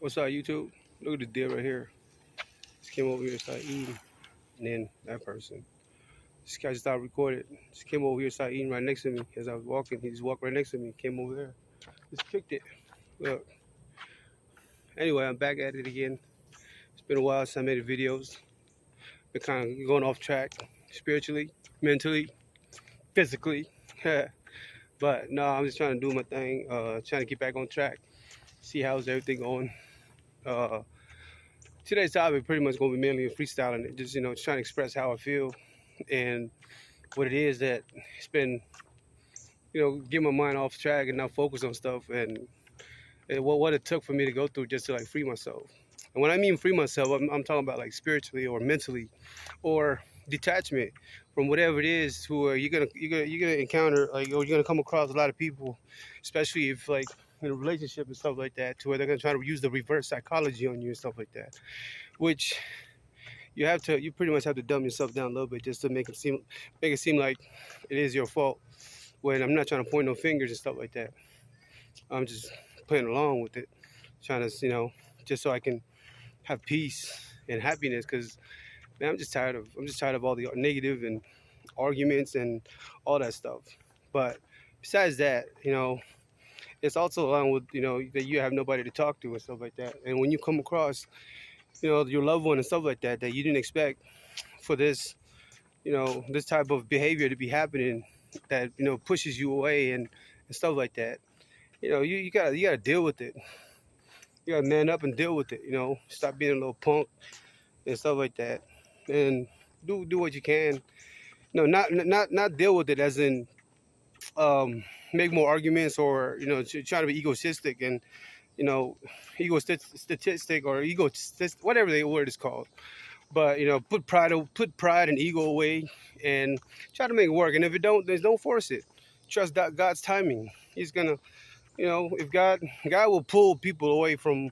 What's up, YouTube? Look at the deer right here. Just came over here and started eating. And then that person. This guy just started recording. Just came over here and started eating right next to me as I was walking. He just walked right next to me. Came over there. Just kicked it. Look. Anyway, I'm back at it again. It's been a while since I made videos. Been kind of going off track spiritually, mentally, physically. But no, I'm just trying to do my thing. Trying to get back on track. See how's everything going. Uh, Today's topic pretty much gonna be mainly freestyling it. Just trying to express how I feel and what it is that it's been, get my mind off track and not focus on stuff and what it took for me to go through just to like free myself. And when I mean free myself, I'm talking about like spiritually or mentally, or detachment from whatever it is. To where you're gonna encounter like, or you're gonna come across a lot of people, especially if like in a relationship and stuff like that, to where they're gonna try to use the reverse psychology on you and stuff like that, which you pretty much have to dumb yourself down a little bit just to make it seem like it is your fault. When I'm not trying to point no fingers and stuff like that. I'm just playing along with it, trying to just so I can have peace and happiness. Because man, I'm just tired of all the negative and arguments and all that stuff. But besides that, it's also along with that you have nobody to talk to and stuff like that. And when you come across your loved one and stuff like that that you didn't expect for this type of behavior to be happening, that pushes you away and stuff like that. You gotta deal with it. You gotta man up and deal with it. Stop being a little punk and stuff like that, and do what you can. No, not deal with it as in make more arguments, or try to be egotistic and you know statistic or whatever the word is called. But put pride and ego away and try to make it work. And if it don't force it. Trust God's timing. He's gonna, if God will pull people away from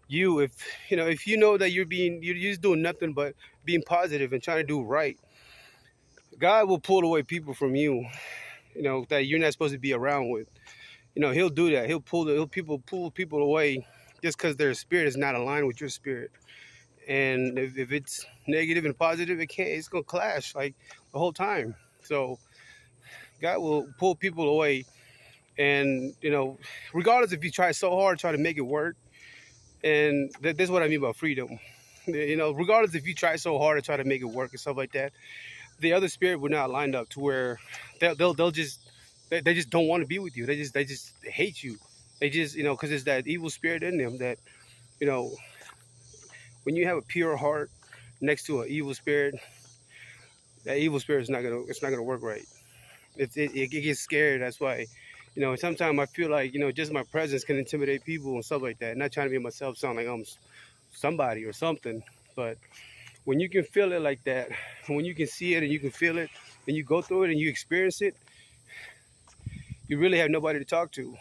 you. If you know that you're just doing nothing but being positive and trying to do right, God will pull away people from you, that you're not supposed to be around with. He'll do that. Pull people away just because their spirit is not aligned with your spirit. And if it's negative and positive, it's gonna clash like the whole time. So God will pull people away, and regardless if you try so hard try to make it work. And this is what I mean by freedom. Regardless if you try so hard to try to make it work and stuff like that, the other spirit will not line up to where they'll just they just don't want to be with you. They just hate you. They just because it's that evil spirit in them that you know when you have a pure heart next to an evil spirit, that evil spirit is not gonna work right. It gets scared. That's why, sometimes I feel like just my presence can intimidate people and stuff like that. Not trying to make myself sound like I'm somebody or something, but when you can feel it like that, when you can see it and you can feel it, and you go through it and you experience it, you really have nobody to talk to.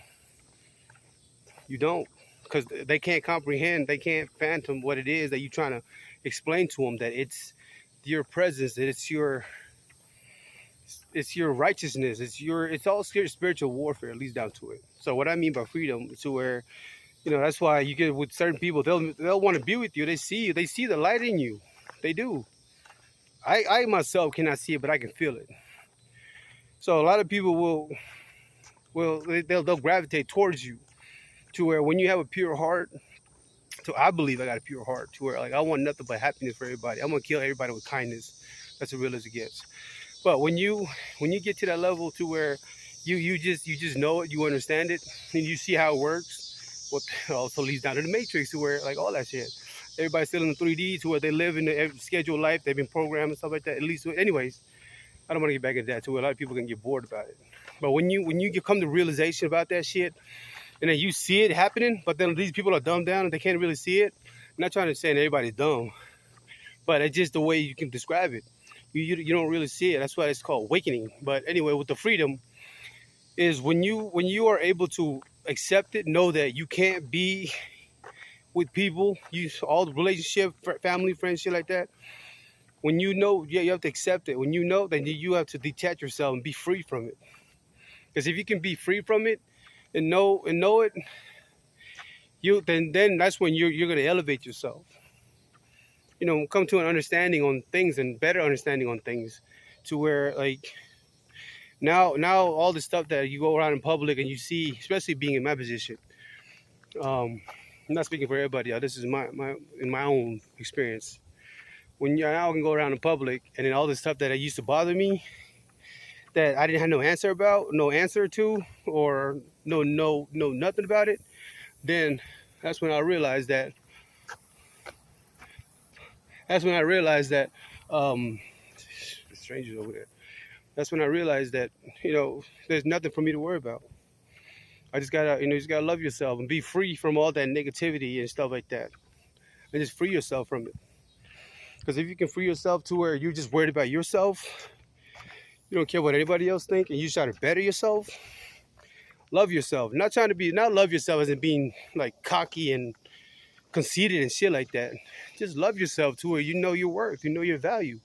You don't, because they can't comprehend, they can't fathom what it is that you're trying to explain to them. That it's your presence, that it's your righteousness, it's all spiritual warfare, at least down to it. So what I mean by freedom is to where, that's why you get with certain people, they'll want to be with you. They see you, they see the light in you. They do. I myself cannot see it, but I can feel it. So a lot of people they'll gravitate towards you, to where when you have a pure heart. So I believe I got a pure heart, to where like I want nothing but happiness for everybody. I'm gonna kill everybody with kindness. That's as real as it gets. But when you get to that level to where you just know it, you understand it, and you see how it works, what also leads down to the matrix, to where like all that shit. Everybody's still in the 3D, to where they live in the scheduled life, they've been programmed and stuff like that. At least, anyways, I don't want to get back into that, to where a lot of people can get bored about it. But when you come to realization about that shit, and then you see it happening, but then these people are dumbed down and they can't really see it. I'm not trying to say that everybody's dumb, but it's just the way you can describe it. You don't really see it. That's why it's called awakening. But anyway, with the freedom is when you are able to accept it, know that you can't be with people, all the relationship, family, friends, shit like that. When you have to accept it. When then you have to detach yourself and be free from it. Because if you can be free from it and know it, then that's when you're gonna elevate yourself. Come to an understanding on things and better understanding on things, to where like now all the stuff that you go around in public and you see, especially being in my position. I'm not speaking for everybody. This is my in my own experience. When you now can go around in public and then all the stuff that used to bother me, that I didn't have no answer to, or no nothing about it, then that's when I realized that. The strangers over there. That's when I realized that there's nothing for me to worry about. I just gotta love yourself and be free from all that negativity and stuff like that, and just free yourself from it. Because if you can free yourself to where you're just worried about yourself, you don't care what anybody else think, and you try to better yourself, love yourself. Not love yourself as in being like cocky and conceited and shit like that. Just love yourself to where you know your worth, you know your value.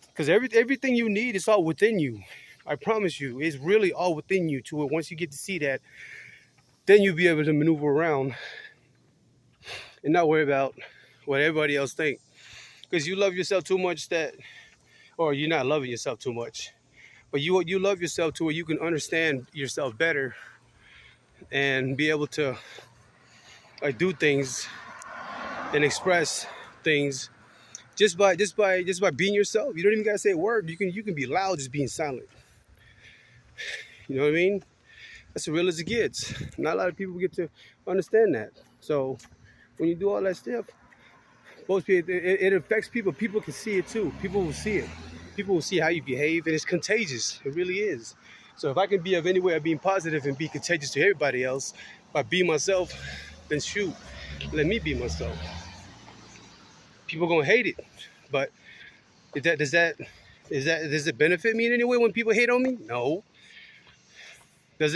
Because everything you need is all within you. I promise you, it's really all within you. To where once you get to see that, then you'll be able to maneuver around and not worry about what everybody else think. Because you love yourself too much or you're not loving yourself too much, but you love yourself to where you can understand yourself better and be able to do things and express things just by being yourself. You don't even gotta say a word. You can be loud just being silent. You know what I mean? That's as real as it gets. Not a lot of people get to understand that. So when you do all that stuff, most people, it affects people. People can see it too. People will see it. People will see how you behave, and it's contagious. It really is. So if I can be of any way of being positive and be contagious to everybody else by being myself, then shoot, let me be myself. People gonna hate it, but does it benefit me in any way when people hate on me? No. Is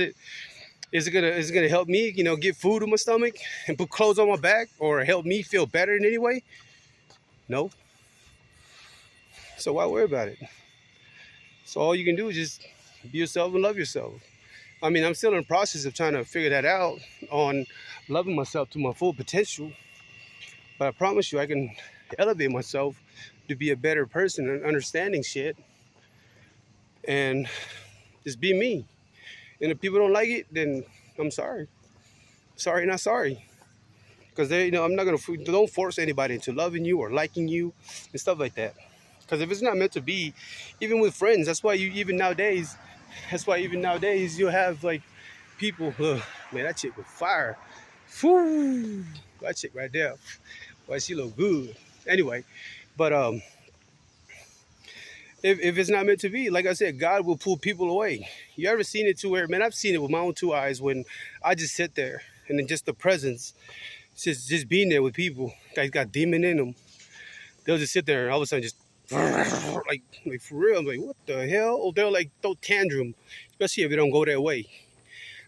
it gonna help me, get food in my stomach and put clothes on my back, or help me feel better in any way? No. So why worry about it? So all you can do is just be yourself and love yourself. I mean, I'm still in the process of trying to figure that out on loving myself to my full potential. But I promise you, I can elevate myself to be a better person and understanding shit and just be me. And if people don't like it, then I'm sorry. Sorry, not sorry. Because I'm not don't force anybody into loving you or liking you and stuff like that. Because if it's not meant to be, even with friends, that's why even nowadays you'll have like people, man, that chick with fire. Whew, that chick right there. Boy, she look good. Anyway, but if it's not meant to be, like I said, God will pull people away. You ever seen it to where, man, I've seen it with my own two eyes when I just sit there and then just the presence, just being there with people that got demon in them, they'll just sit there and all of a sudden just like for real. I'm like, what the hell? Or they'll like throw tantrum, especially if it don't go their way.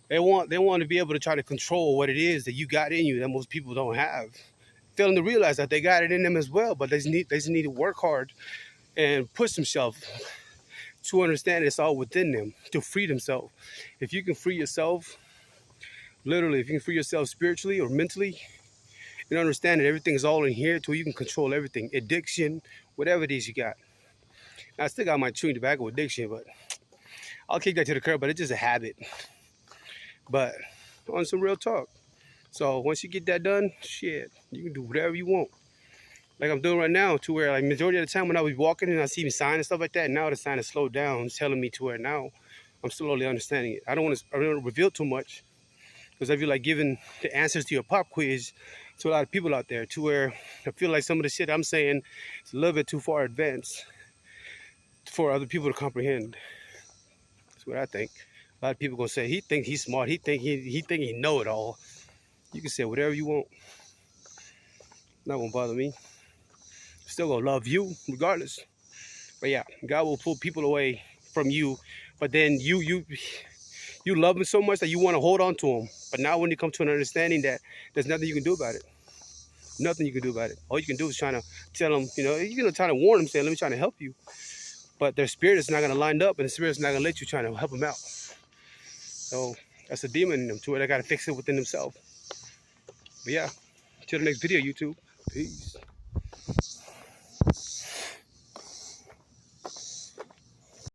They want to be able to try to control what it is that you got in you that most people don't have. Failing to realize that they got it in them as well, but they just need to work hard and push themselves to understand it's all within them to free themselves. If you can free yourself, literally, if you can free yourself spiritually or mentally, and understand that everything's all in here till you can control everything. Addiction, whatever it is you got. I still got my chewing tobacco addiction, but I'll kick that to the curb, but it's just a habit. But on some real talk. So once you get that done, shit, you can do whatever you want. Like I'm doing right now, to where like majority of the time when I was walking and I see me sign and stuff like that, now the sign has slowed down. It's telling me to where now I'm slowly understanding it. I don't want to reveal too much, because I feel like giving the answers to your pop quiz to a lot of people out there, to where I feel like some of the shit I'm saying is a little bit too far advanced for other people to comprehend. That's what I think. A lot of people gonna say he think he's smart. He think he know it all. You can say whatever you want. Not gonna bother me. Still gonna love you regardless. But yeah, God will pull people away from you. But then you love them so much that you want to hold on to them. But now when you come to an understanding that there's nothing you can do about it. Nothing you can do about it. All you can do is trying to tell them, you're gonna try to warn them, saying, let me try to help you. But their spirit is not gonna line up, and the spirit's not gonna let you try to help them out. So that's a demon in them, to where they gotta fix it within themselves. But yeah, till the next video, YouTube. Peace.